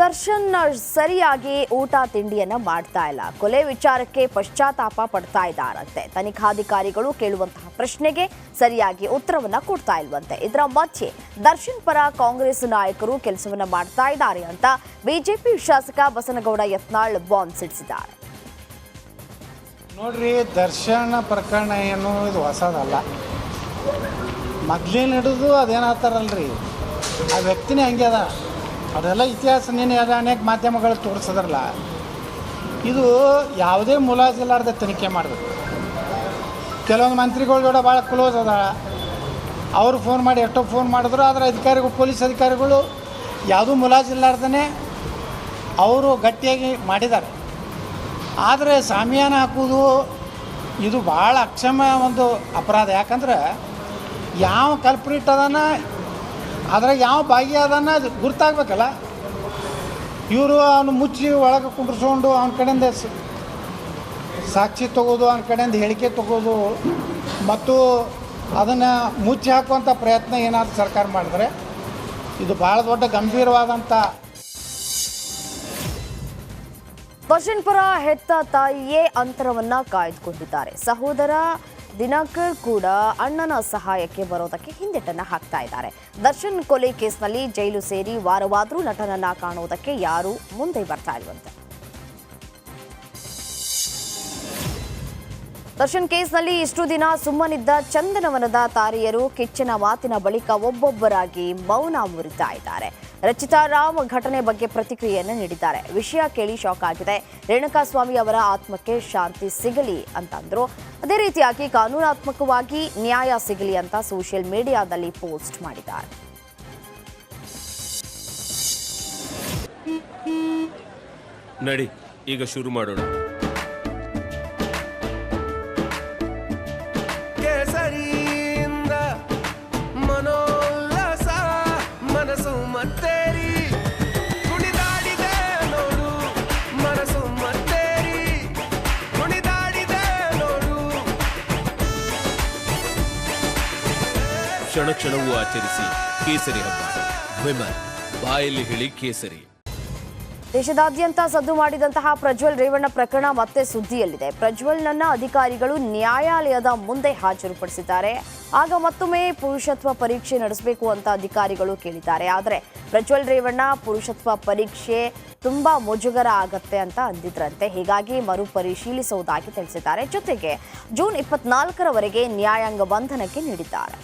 ದರ್ಶನ್ ಸರಿಯಾಗಿ ಊಟ ತಿಂಡಿಯನ್ನ ಮಾಡ್ತಾ ಇಲ್ಲ. ಕೊಲೆ ವಿಚಾರಕ್ಕೆ ಪಶ್ಚಾತ್ತಾಪ ಪಡ್ತಾ ಇದ್ದಾರಂತೆ. ತನಿಖಾಧಿಕಾರಿಗಳು ಕೇಳುವಂತಹ ಪ್ರಶ್ನೆಗೆ ಸರಿಯಾಗಿ ಉತ್ತರವನ್ನ ಕೊಡ್ತಾ ಇಲ್ವಂತೆ. ಇದರ ಮಧ್ಯೆ ದರ್ಶನ್ ಪರ ಕಾಂಗ್ರೆಸ್ ನಾಯಕರು ಕೆಲಸವನ್ನ ಮಾಡ್ತಾ ಇದ್ದಾರೆ ಅಂತ ಬಿಜೆಪಿ ಶಾಸಕ ಬಸನಗೌಡ ಯತ್ನಾಳ್ ಬಾಂಬ್ ಸಿಡಿಸಿದ್ದಾರೆ. ನೋಡ್ರಿ, ದರ್ಶನ ಪ್ರಕರಣ ಏನು ಇದು ಹೊಸದಲ್ಲ. ಮೊದಲೇ ನಡೆದು ಅದೇನಾಗ್ತಾರಲ್ರಿ, ಆ ವ್ಯಕ್ತಿನೇ ಹಂಗೆ ಅದ. ಅದೆಲ್ಲ ಇತಿಹಾಸ ನೀನು ಅನೇಕ ಮಾಧ್ಯಮಗಳು ತೋರಿಸಿದ್ರಲ್ಲ. ಇದು ಯಾವುದೇ ಮುಲಾಜಿಲ್ಲಾರ್ದೆ ತನಿಖೆ ಮಾಡಬೇಕು. ಕೆಲವೊಂದು ಮಂತ್ರಿಗಳ ಜೋಡ ಭಾಳ ಕ್ಲೋಸ್ ಅದ. ಅವರು ಫೋನ್ ಮಾಡಿ ಎಷ್ಟೋ ಫೋನ್ ಮಾಡಿದ್ರು, ಆದರೆ ಅಧಿಕಾರಿಗಳು, ಪೊಲೀಸ್ ಅಧಿಕಾರಿಗಳು ಯಾವುದೂ ಮುಲಾಜಿಲ್ಲಾರ್ದೇ ಅವರು ಗಟ್ಟಿಯಾಗಿ ಮಾಡಿದ್ದಾರೆ. ಆದರೆ ಸಾಮಿಯಾನ ಹಾಕೋದು ಇದು ಭಾಳ ಅಕ್ಷಮ್ಯ ಒಂದು ಅಪರಾಧ. ಯಾಕಂದ್ರೆ ಯಾವ ಕಲ್ಪ್ರಿಟ್ ಅದನ್ನ, ಅದ್ರಾಗ ಯಾವ ಭಾಗಿಯಾದನ್ನ ಗುರ್ತಾಗಬೇಕಲ್ಲ. ಇವರು ಅವನು ಮುಚ್ಚಿ ಒಳಗೆ ಕುಂಡ್ರಿಸ್ಕೊಂಡು ಅವನ ಕಡೆಯಿಂದ ಸಾಕ್ಷಿ ತಗೋದು, ಅವನ ಕಡೆಯಿಂದ ಹೇಳಿಕೆ ತಗೋದು ಮತ್ತು ಅದನ್ನು ಮುಚ್ಚಿ ಹಾಕುವಂಥ ಪ್ರಯತ್ನ ಏನಾದರೂ ಸರ್ಕಾರ ಮಾಡಿದ್ರೆ ಇದು ಭಾಳ ದೊಡ್ಡ ಗಂಭೀರವಾದಂಥ. ದರ್ಶನ್ ಪರ ಹೆತ್ತ ತಾಯಿಯೇ ಅಂತರವನ್ನ ಕಾಯ್ದುಕೊಂಡಿದ್ದಾರೆ. ಸಹೋದರ ದಿನಕರ್ ಕೂಡ ಅಣ್ಣನ ಸಹಾಯಕ್ಕೆ ಬರೋದಕ್ಕೆ ಹಿಂದೆಟನ್ನ ಹಾಕ್ತಾ ಇದ್ದಾರೆ. ದರ್ಶನ್ ಕೊಲೆ ಕೇಸ್ನಲ್ಲಿ ಜೈಲು ಸೇರಿ ವಾರವಾದರೂ ನಟನನ್ನ ಕಾಣುವುದಕ್ಕೆ ಯಾರೂ ಮುಂದೆ ಬರ್ತಾ ಇರುವಂತೆ. ದರ್ಶನ್ ಕೇಸ್ನಲ್ಲಿ ಇಷ್ಟು ದಿನ ಸುಮ್ಮನಿದ್ದ ಚಂದನವನದ ತಾರೆಯರು ಕಿಚ್ಚನ ಮಾತಿನ ಬಳಿಕ ಒಬ್ಬೊಬ್ಬರಾಗಿ ಮೌನ ಮುರಿತಾ ಇದ್ದಾರೆ. ರಚಿತಾ ರಾಮ್ ಘಟನೆ ಬಗ್ಗೆ ಪ್ರತಿಕ್ರಿಯೆಯನ್ನು ನೀಡಿದ್ದಾರೆ. ವಿಷಯ ಕೇಳಿ ಶಾಕ್ ಆಗಿದೆ. ರೇಣುಕಾಸ್ವಾಮಿ ಅವರ ಆತ್ಮಕ್ಕೆ ಶಾಂತಿ ಸಿಗಲಿ ಅಂತಂದ್ರು. ಅದೇ ರೀತಿಯಾಗಿ ಕಾನೂನಾತ್ಮಕವಾಗಿ ನ್ಯಾಯ ಸಿಗಲಿ ಅಂತ ಸೋಷಿಯಲ್ ಮೀಡಿಯಾದಲ್ಲಿ ಪೋಸ್ಟ್ ಮಾಡಿದ್ದಾರೆ. ನಡಿ, ಈಗ ಶುರು ಮಾಡೋಣ. ಕ್ಷಣ ಕ್ಷಣವೂ ಆಚರಿಸಿ ಕೇಸರಿ ಹಬ್ಬ. ವಿಮಲ್ ಬಾಯಲ್ಲಿ ಹೇಳಿ ಕೇಸರಿ. ದೇಶದಾದ್ಯಂತ ಸದ್ದು ಮಾಡಿದಂತಹ ಪ್ರಜ್ವಲ್ ರೇವಣ್ಣ ಪ್ರಕರಣ ಮತ್ತೆ ಸುದ್ದಿಯಲ್ಲಿದೆ. ಪ್ರಜ್ವಲ್ನನ್ನ ಅಧಿಕಾರಿಗಳು ನ್ಯಾಯಾಲಯದ ಮುಂದೆ ಹಾಜರುಪಡಿಸಿದ್ದಾರೆ. ಆಗ ಮತ್ತೊಮ್ಮೆ ಪುರುಷತ್ವ ಪರೀಕ್ಷೆ ನಡೆಸಬೇಕು ಅಂತ ಅಧಿಕಾರಿಗಳು ಕೇಳಿದ್ದಾರೆ. ಆದರೆ ಪ್ರಜ್ವಲ್ ರೇವಣ್ಣ ಪುರುಷತ್ವ ಪರೀಕ್ಷೆ ತುಂಬಾ ಮುಜುಗರ ಆಗತ್ತೆ ಅಂತ ಅಂದಿದ್ರಂತೆ. ಹೀಗಾಗಿ ಮರುಪರಿಶೀಲಿಸುವುದಾಗಿ ತಿಳಿಸಿದ್ದಾರೆ. ಜೊತೆಗೆ ಜೂನ್ 24ರವರೆಗೆ ನ್ಯಾಯಾಂಗ ಬಂಧನಕ್ಕೆ ನೀಡಿದ್ದಾರೆ.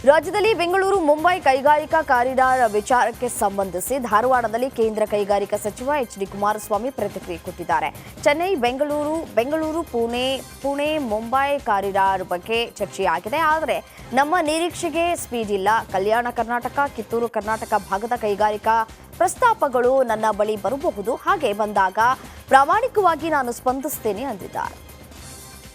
ರಾಜ್ಯದಲ್ಲಿ ಬೆಂಗಳೂರು ಮುಂಬೈ ಕೈಗಾರಿಕಾ ಕಾರಿಡಾರ್ ವಿಚಾರಕ್ಕೆ ಸಂಬಂಧಿಸಿ ಧಾರವಾಡದಲ್ಲಿ ಕೇಂದ್ರ ಕೈಗಾರಿಕಾ ಸಚಿವ ಎಚ್.ಡಿ. ಕುಮಾರಸ್ವಾಮಿ ಪ್ರತಿಕ್ರಿಯೆ ಕೊಟ್ಟಿದ್ದಾರೆ. ಚೆನ್ನೈ, ಬೆಂಗಳೂರು, ಪುಣೆ, ಮುಂಬೈ ಕಾರಿಡಾರ್ ಬಗ್ಗೆ ಚರ್ಚೆಯಾಗಿದೆ. ಆದರೆ ನಮ್ಮ ನಿರೀಕ್ಷೆಗೆ ಸ್ಪೀಡ್ ಇಲ್ಲ. ಕಲ್ಯಾಣ ಕರ್ನಾಟಕ, ಕಿತ್ತೂರು ಕರ್ನಾಟಕ ಭಾಗದ ಕೈಗಾರಿಕಾ ಪ್ರಸ್ತಾಪಗಳು ನನ್ನ ಬಳಿ ಬರಬಹುದು. ಹಾಗೆ ಬಂದಾಗ ಪ್ರಾಮಾಣಿಕವಾಗಿ ನಾನು ಸ್ಪಂದಿಸ್ತೇನೆ ಅಂದಿದ್ದಾರೆ.